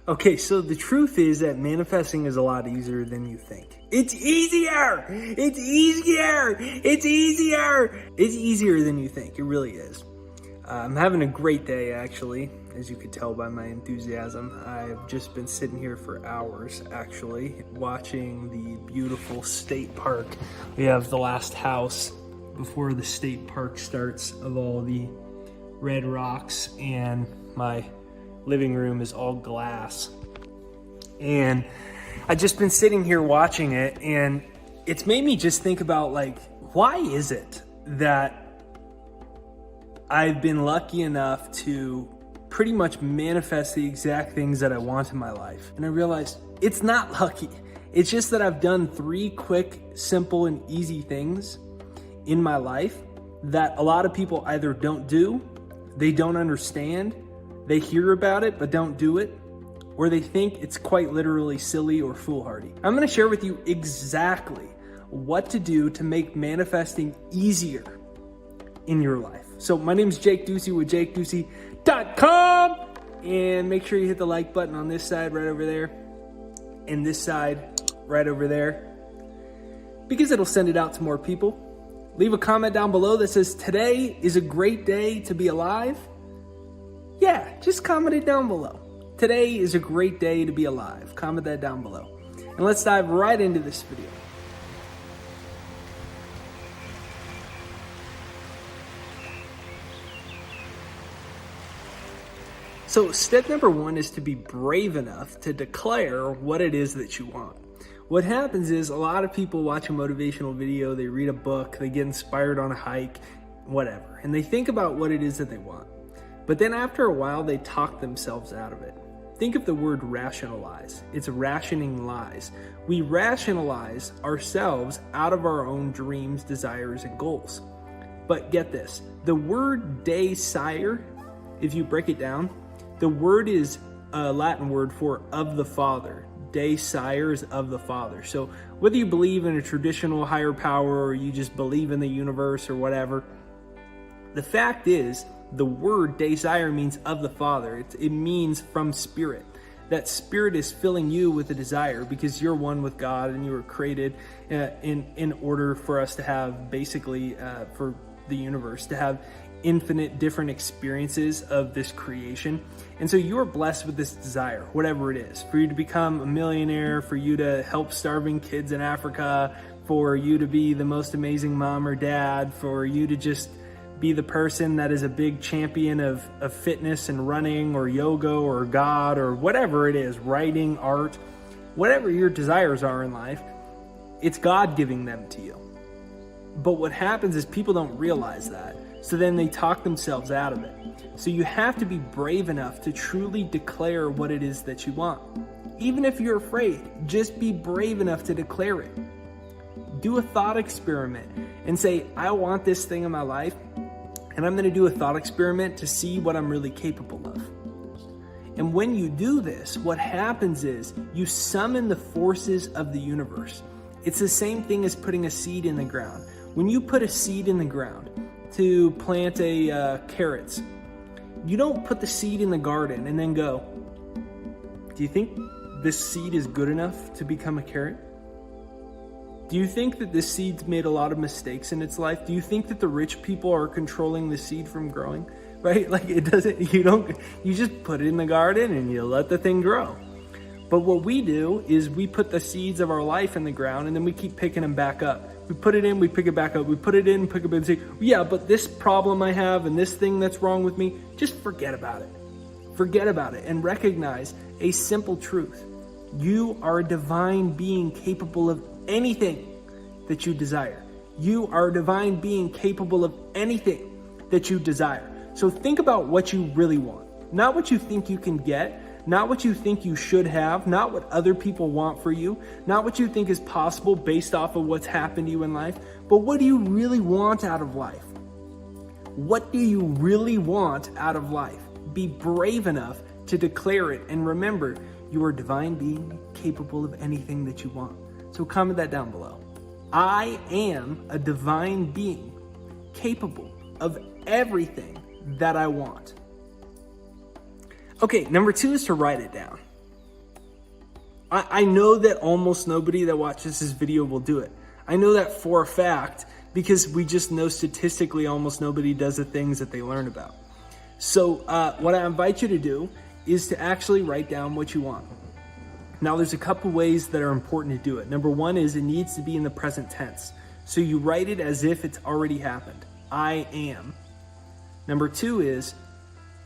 Okay, so the truth is that manifesting is a lot easier than you think. It's easier! It's easier! It's easier! It's easier than you think. It really is. I'm having a great day, actually, as you could tell by my enthusiasm. I've just been sitting here for hours, actually, watching the beautiful state park. We have the last house before the state park starts of all the red rocks, and my living room is all glass. And I've just been sitting here watching it, and it's made me just think about, like, why is it that I've been lucky enough to pretty much manifest the exact things that I want in my life? And I realized it's not lucky. It's just that I've done 3 quick, simple, and easy things in my life that a lot of people either don't do, they don't understand, they hear about it but don't do it, or they think it's quite literally silly or foolhardy. I'm gonna share with you exactly what to do to make manifesting easier in your life. So my name is Jake Ducey with JakeDucey.com, and make sure you hit the like button on this side right over there and this side right over there, because it'll send it out to more people. Leave a comment down below that says, today is a great day to be alive. Yeah, just comment it down below. Today is a great day to be alive. Comment that down below. And let's dive right into this video. So step number 1 is to be brave enough to declare what it is that you want. What happens is a lot of people watch a motivational video, they read a book, they get inspired on a hike, whatever, and they think about what it is that they want. But then after a while, they talk themselves out of it. Think of the word rationalize. It's rationing lies. We rationalize ourselves out of our own dreams, desires, and goals. But get this, the word desire, if you break it down, the word is a Latin word for of the Father. Desire is of the Father. So whether you believe in a traditional higher power or you just believe in the universe or whatever, the fact is, the word desire means of the Father. It means from spirit. That spirit is filling you with a desire because you're one with God and you were created in order for us to have, basically, for the universe to have infinite different experiences of this creation. And so you are blessed with this desire, whatever it is, for you to become a millionaire, for you to help starving kids in Africa, for you to be the most amazing mom or dad, for you to just be the person that is a big champion of fitness and running or yoga or God or whatever it is, writing, art, whatever your desires are in life, it's God giving them to you. But what happens is people don't realize that. So then they talk themselves out of it. So you have to be brave enough to truly declare what it is that you want. Even if you're afraid, just be brave enough to declare it. Do a thought experiment and say, I want this thing in my life, and I'm going to do a thought experiment to see what I'm really capable of. And when you do this, what happens is you summon the forces of the universe. It's the same thing as putting a seed in the ground. When you put a seed in the ground to plant carrots, you don't put the seed in the garden and then go, do you think this seed is good enough to become a carrot? Do you think that this seed's made a lot of mistakes in its life? Do you think that the rich people are controlling the seed from growing? Right? Like, it doesn't, you just put it in the garden and you let the thing grow. But what we do is we put the seeds of our life in the ground and then we keep picking them back up. We put it in, we pick it back up. We put it in, pick it up and say, yeah, but this problem I have and this thing that's wrong with me, just forget about it. Forget about it and recognize a simple truth. You are a divine being capable of anything that you desire. You are a divine being capable of anything that you desire. So think about what you really want, not what you think you can get, not what you think you should have, not what other people want for you, not what you think is possible based off of what's happened to you in life, but what do you really want out of life? What do you really want out of life? Be brave enough to declare it, and remember, you are a divine being capable of anything that you want. So comment that down below. I am a divine being capable of everything that I want. Okay, number 2 is to write it down. I know that almost nobody that watches this video will do it. I know that for a fact because we just know statistically almost nobody does the things that they learn about. So what I invite you to do is to actually write down what you want. Now there's a couple ways that are important to do it. Number one is it needs to be in the present tense. So you write it as if it's already happened. I am. Number two is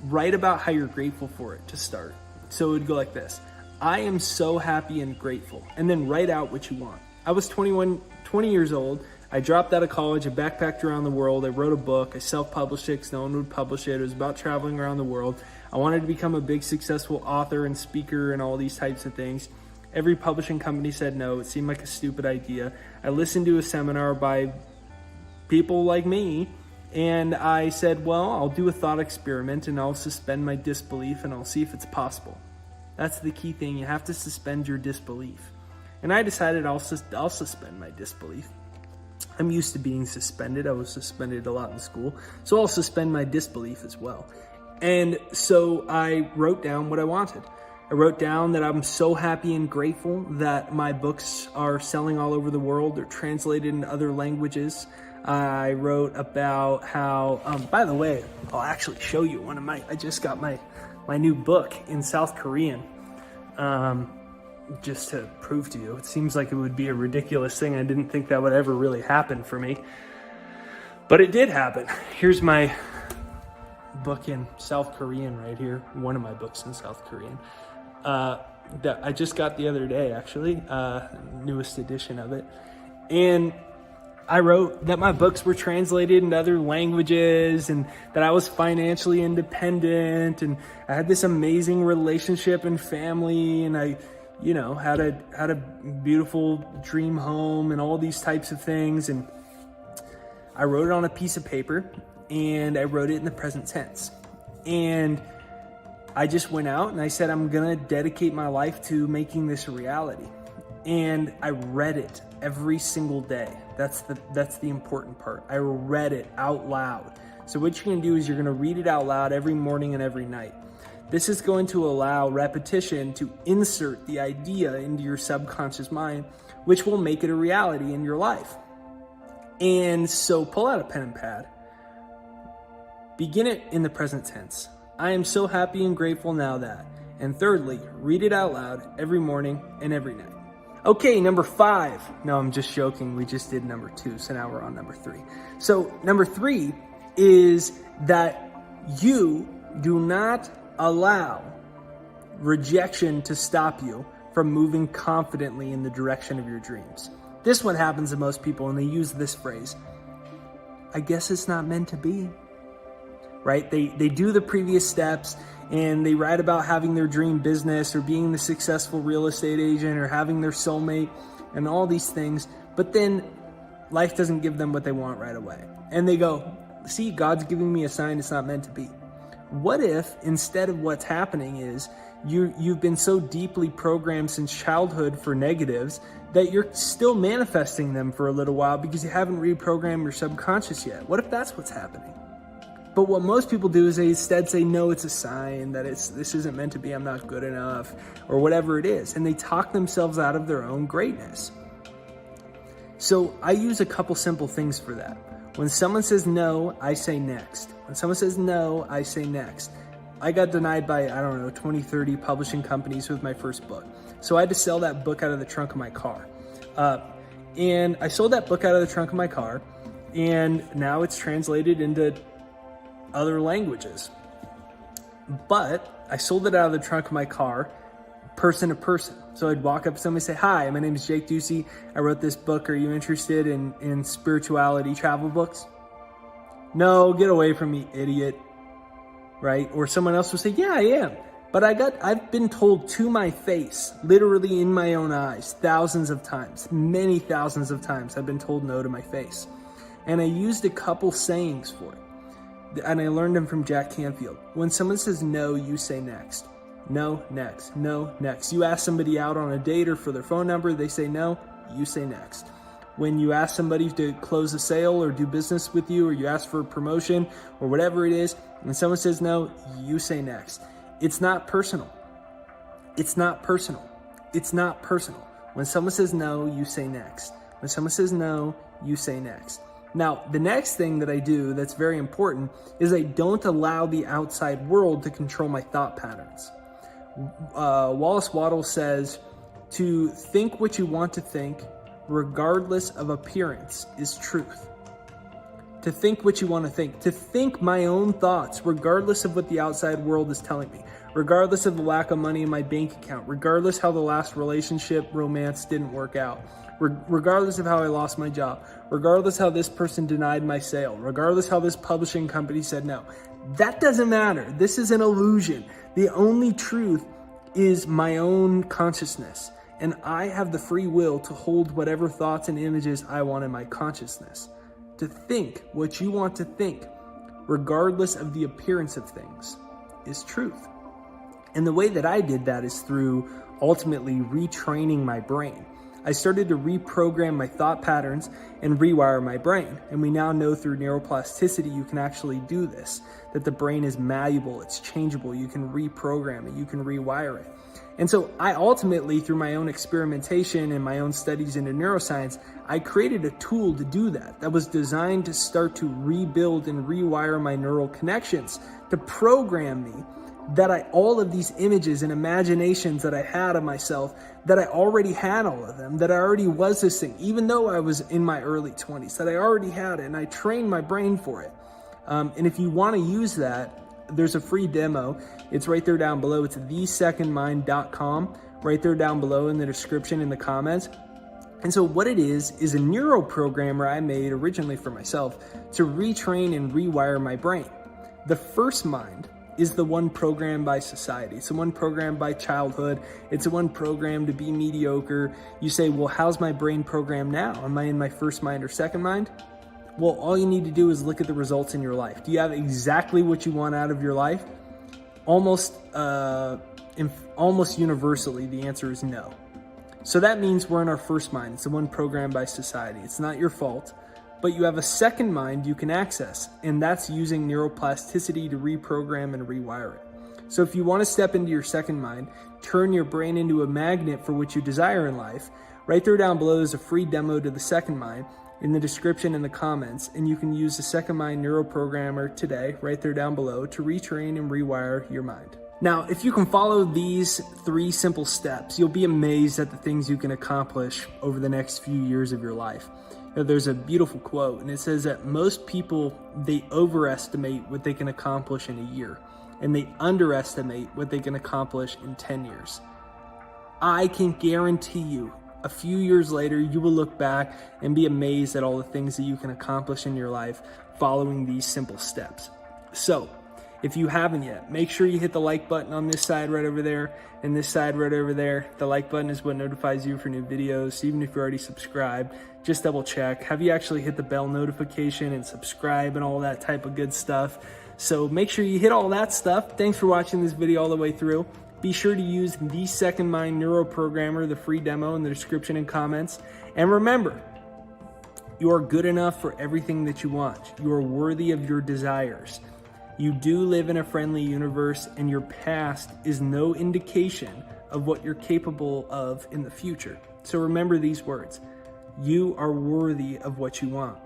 write about how you're grateful for it to start. So it would go like this. I am so happy and grateful. And then write out what you want. I was 20 years old. I dropped out of college. I backpacked around the world. I wrote a book. I self-published it because no one would publish it. It was about traveling around the world. I wanted to become a big successful author and speaker and all these types of things. Every publishing company said no. It seemed like a stupid idea. I listened to a seminar by people like me, and I said, well, I'll do a thought experiment and I'll suspend my disbelief and I'll see if it's possible. That's the key thing. You have to suspend your disbelief. And I decided I'll suspend my disbelief. I'm used to being suspended. I was suspended a lot in school. So I'll suspend my disbelief as well. And so I wrote down what I wanted. I wrote down that I'm so happy and grateful that my books are selling all over the world. They're translated into other languages. I wrote about how, by the way, I'll actually show you I just got my new book in South Korean, just to prove to you. It seems like it would be a ridiculous thing. I didn't think that would ever really happen for me, but it did happen. Here's my book in South Korean right here. One of my books in South Korean that I just got the other day, actually, newest edition of it. And I wrote that my books were translated into other languages and that I was financially independent and I had this amazing relationship and family and I, had a beautiful dream home and all these types of things. And I wrote it on a piece of paper and I wrote it in the present tense. And I just went out and I said, I'm going to dedicate my life to making this a reality. And I read it every single day. That's the important part. I read it out loud. So what you're going to do is you're going to read it out loud every morning and every night. This is going to allow repetition to insert the idea into your subconscious mind, which will make it a reality in your life. And so pull out a pen and pad. Begin it in the present tense. I am so happy and grateful now that. And thirdly, read it out loud every morning and every night. Okay, number 5. No, I'm just joking. We just did number 2, so now we're on number 3. So number 3 is that you do not allow rejection to stop you from moving confidently in the direction of your dreams. This one happens to most people, and they use this phrase, I guess it's not meant to be. Right? They do the previous steps and they write about having their dream business or being the successful real estate agent or having their soulmate and all these things. But then life doesn't give them what they want right away. And they go, see, God's giving me a sign it's not meant to be. What if instead of what's happening is you've been so deeply programmed since childhood for negatives that you're still manifesting them for a little while because you haven't reprogrammed your subconscious yet? What if that's what's happening? But what most people do is they instead say, no, it's a sign that this isn't meant to be, I'm not good enough, or whatever it is. And they talk themselves out of their own greatness. So I use a couple simple things for that. When someone says no, I say next. When someone says no, I say next. I got denied by, 20, 30 publishing companies with my first book. So I had to sell that book out of the trunk of my car. And I sold that book out of the trunk of my car, and now it's translated into other languages. But I sold it out of the trunk of my car, person to person. So I'd walk up to somebody and say, hi, my name is Jake Ducey. I wrote this book. Are you interested in spirituality travel books? No, get away from me, idiot. Right? Or someone else would say, yeah, I am. But I've been told to my face, literally in my own eyes, thousands of times, many thousands of times I've been told no to my face. And I used a couple sayings for it. And I learned them from Jack Canfield. When someone says no, you say next. No, next. No, next. You ask somebody out on a date or for their phone number, they say no, you say next. When you ask somebody to close a sale or do business with you, or you ask for a promotion or whatever it is, when someone says no, you say next. It's not personal. It's not personal. It's not personal. When someone says no, you say next. When someone says no, you say next. Now, the next thing that I do that's very important is I don't allow the outside world to control my thought patterns. Wallace Waddle says, to think what you want to think, regardless of appearance, is truth. To think what you want to think my own thoughts, regardless of what the outside world is telling me, regardless of the lack of money in my bank account, regardless how the last relationship, romance didn't work out, regardless of how I lost my job, regardless how this person denied my sale, regardless how this publishing company said no. That doesn't matter. This is an illusion. The only truth is my own consciousness, and I have the free will to hold whatever thoughts and images I want in my consciousness. To think what you want to think, regardless of the appearance of things, is truth. And the way that I did that is through ultimately retraining my brain. I started to reprogram my thought patterns and rewire my brain. And we now know through neuroplasticity, you can actually do this, that the brain is malleable, it's changeable, you can reprogram it, you can rewire it. And so I ultimately, through my own experimentation and my own studies into neuroscience, I created a tool to do that was designed to start to rebuild and rewire my neural connections, to program me that all of these images and imaginations that I had of myself, that I already had all of them, that I already was this thing, even though I was in my early 20s, that I already had it, and I trained my brain for it. And if you want to use that, there's a free demo. It's right there down below. It's thesecondmind.com, right there down below in the description in the comments. And so what it is a neuroprogrammer I made originally for myself to retrain and rewire my brain. The first mind is the one programmed by society. It's the one programmed by childhood. It's the one programmed to be mediocre. You say, well, how's my brain programmed now? Am I in my first mind or second mind? Well, all you need to do is look at the results in your life. Do you have exactly what you want out of your life? Almost universally, the answer is no. So that means we're in our first mind. It's the one programmed by society. It's not your fault. But you have a second mind you can access, and that's using neuroplasticity to reprogram and rewire it. So if you want to step into your second mind, turn your brain into a magnet for what you desire in life, right there down below is a free demo to the second mind in the description in the comments, and you can use the second mind neuroprogrammer today, right there down below, to retrain and rewire your mind. Now, if you can follow these 3 simple steps, you'll be amazed at the things you can accomplish over the next few years of your life. There's a beautiful quote, and it says that most people, they overestimate what they can accomplish in a year, and they underestimate what they can accomplish in 10 years. I can guarantee you, a few years later, you will look back and be amazed at all the things that you can accomplish in your life following these simple steps. So, if you haven't yet, make sure you hit the like button on this side right over there and this side right over there. The like button is what notifies you for new videos. Even if you're already subscribed, just double check. Have you actually hit the bell notification and subscribe and all that type of good stuff? So make sure you hit all that stuff. Thanks for watching this video all the way through. Be sure to use the Second Mind Neuroprogrammer, the free demo in the description and comments. And remember, you are good enough for everything that you want. You are worthy of your desires. You do live in a friendly universe, and your past is no indication of what you're capable of in the future. So remember these words. You are worthy of what you want.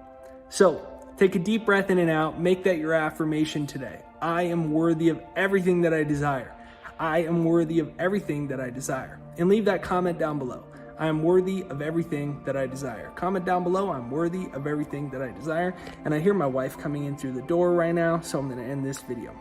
So take a deep breath in and out. Make that your affirmation today. I am worthy of everything that I desire. I am worthy of everything that I desire. And leave that comment down below. I am worthy of everything that I desire. Comment down below, I'm worthy of everything that I desire. And I hear my wife coming in through the door right now, so I'm gonna end this video.